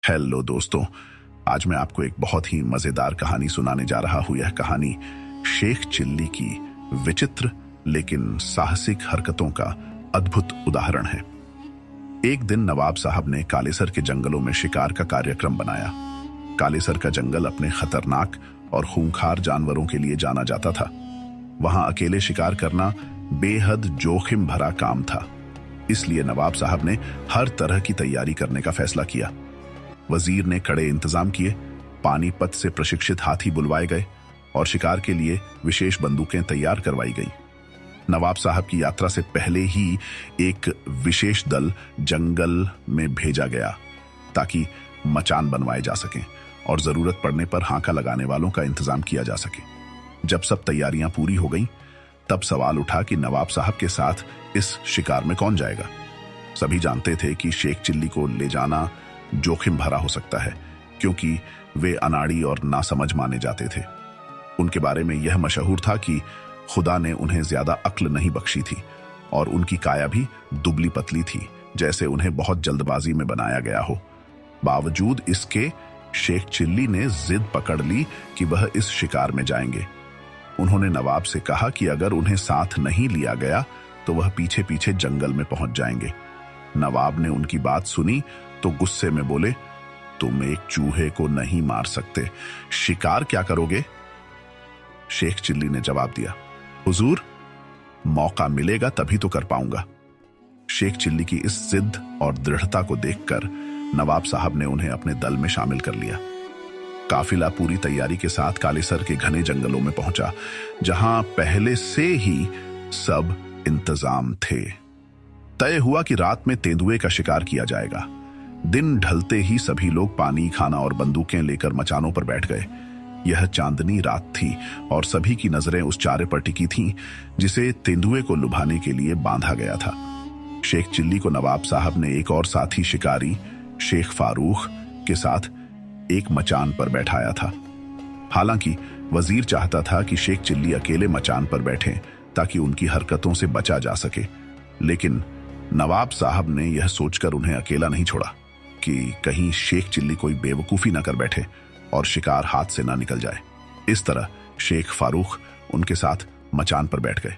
Hello दोस्तों, आज मैं आपको एक बहुत ही मजेदार कहानी सुनाने जा रहा हूं। यह कहानी शेख चिल्ली की विचित्र लेकिन साहसिक हरकतों का अद्भुत उदाहरण है। एक दिन नवाब साहब ने कालेसर के जंगलों में शिकार का कार्यक्रम बनाया। कालेसर का जंगल अपने खतरनाक और खूंखार जानवरों के लिए जाना जाता था। वहां अकेले शिकार करना बेहद जोखिम भरा काम था, इसलिए नवाब साहब ने हर तरह की तैयारी करने का फैसला किया। वजीर ने कड़े इंतजाम किए, पानीपत से प्रशिक्षित हाथी बुलवाए गए और शिकार के लिए विशेष बंदूकें तैयार करवाई गईं। नवाब साहब की यात्रा से पहले ही एक विशेष दल जंगल में भेजा गया ताकि मचान बनवाए जा सकें और जरूरत पड़ने पर हांका लगाने वालों का इंतजाम किया जा सके। जब सब तैयारियां पूरी हो गईं, तब सवाल उठा कि नवाब साहब के साथ इस शिकार में कौन जाएगा। सभी जानते थे कि शेख चिल्ली को ले जाना जोखिम भरा हो सकता है, क्योंकि वे अनाड़ी और नासमझ माने जाते थे। उनके बारे में यह मशहूर था कि खुदा ने उन्हें ज्यादा अक्ल नहीं बख्शी थी और उनकी काया भी दुबली पतली थी, जैसे उन्हें बहुत जल्दबाजी में बनाया गया हो। बावजूद इसके शेख चिल्ली ने जिद पकड़ ली कि वह इस शिकार में जाएंगे। उन्होंने नवाब से कहा कि अगर उन्हें साथ नहीं लिया गया तो वह पीछे पीछे जंगल में पहुंच जाएंगे। नवाब ने उनकी बात सुनी तो गुस्से में बोले, तुम एक चूहे को नहीं मार सकते, शिकार क्या करोगे? शेख चिल्ली ने जवाब दिया, हुजूर, मौका मिलेगा तभी तो कर पाऊंगा। शेख चिल्ली की इस जिद और दृढ़ता को देखकर नवाब साहब ने उन्हें अपने दल में शामिल कर लिया। काफिला पूरी तैयारी के साथ कालेसर के घने जंगलों में पहुंचा, जहां पहले से ही सब इंतजाम थे। तय हुआ कि रात में तेंदुए का शिकार किया जाएगा। दिन ढलते ही सभी लोग पानी, खाना और बंदूकें लेकर मचानों पर बैठ गए। यह चांदनी रात थी और सभी की नजरें उस चारे पर टिकी थीं जिसे तेंदुए को लुभाने के लिए बांधा गया था। शेख चिल्ली को नवाब साहब ने एक और साथी शिकारी शेख फारूक के साथ एक मचान पर बैठाया था। हालांकि वजीर चाहता था कि शेख चिल्ली अकेले मचान पर बैठें ताकि उनकी हरकतों से बचा जा सके, लेकिन नवाब साहब ने यह सोचकर उन्हें अकेला नहीं छोड़ा कि कहीं शेख चिल्ली कोई बेवकूफी न कर बैठे और शिकार हाथ से ना निकल जाए। इस तरह शेख फारूक उनके साथ मचान पर बैठ गए।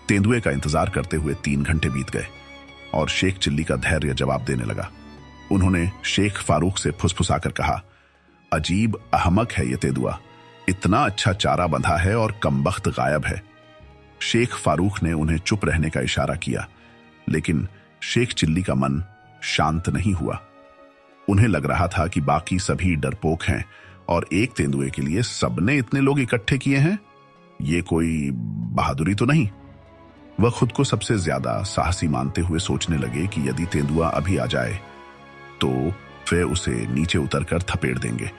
तेंदुए का इंतजार करते हुए 3 घंटे बीत गए और शेख चिल्ली का धैर्य जवाब देने लगा। उन्होंने शेख फारूक से फुसफुसाकर कहा, अजीब अहमक है ये तेंदुआ, इतना अच्छा चारा बंधा है और कमबख्त गायब है। शेख फारूक ने उन्हें चुप रहने का इशारा किया, लेकिन शेख चिल्ली का मन शांत नहीं हुआ। उन्हें लग रहा था कि बाकी सभी डरपोक हैं और एक तेंदुए के लिए सबने इतने लोग इकट्ठे किए हैं। ये कोई बहादुरी तो नहीं। वह खुद को सबसे ज्यादा साहसी मानते हुए सोचने लगे कि यदि तेंदुआ अभी आ जाए तो वे उसे नीचे उतरकर थपेड़ देंगे।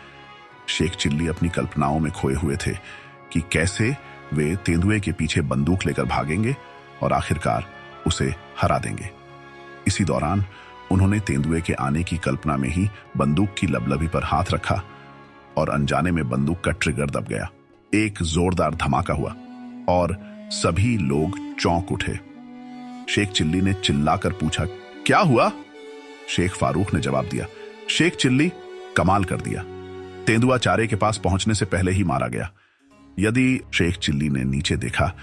शेख चिल्ली अपनी कल्पनाओं में खोए हुए थे कि कैसे वे तेंदुए के पीछे बंदूक लेकर भागेंगे और आखिरकार उसे हरा देंगे। इसी दौरान उन्होंने तेंदुए के आने की कल्पना में ही बंदूक की लबलबी पर हाथ रखा और अनजाने में बंदूक का ट्रिगर दब गया। एक जोरदार धमाका हुआ और सभी लोग चौंक उठे। शेख चिल्ली ने चिल्लाकर पूछा, क्या हुआ? शेख फारूक ने जवाब दिया, शेख चिल्ली, कमाल कर दिया, तेंदुआ चारे के पास पहुंचने से पहले ही मारा गया। यदि शेख चिल्ली ने नीचे देखा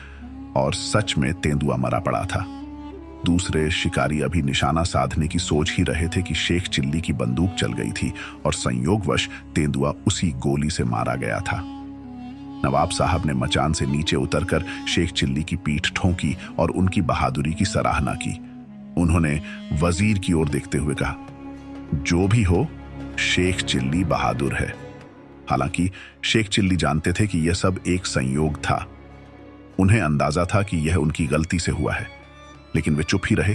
और सच में तेंदुआ मरा पड़ा था। दूसरे शिकारी अभी निशाना साधने की सोच ही रहे थे कि शेख चिल्ली की बंदूक चल गई थी और संयोगवश तेंदुआ उसी गोली से मारा गया था। नवाब साहब ने मचान से नीचे उतरकर शेख चिल्ली की पीठ ठोंकी और उनकी बहादुरी की सराहना की। उन्होंने वजीर की ओर देखते हुए कहा, जो भी हो, शेख चिल्ली बहादुर है। हालांकि शेख चिल्ली जानते थे कि यह सब एक संयोग था। उन्हें अंदाजा था कि यह उनकी गलती से हुआ है, लेकिन वे चुप ही रहे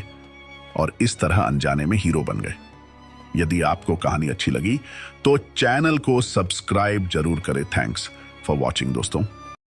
और इस तरह अनजाने में हीरो बन गए। यदि आपको कहानी अच्छी लगी तो चैनल को सब्सक्राइब जरूर करें। थैंक्स फॉर वॉचिंग दोस्तों।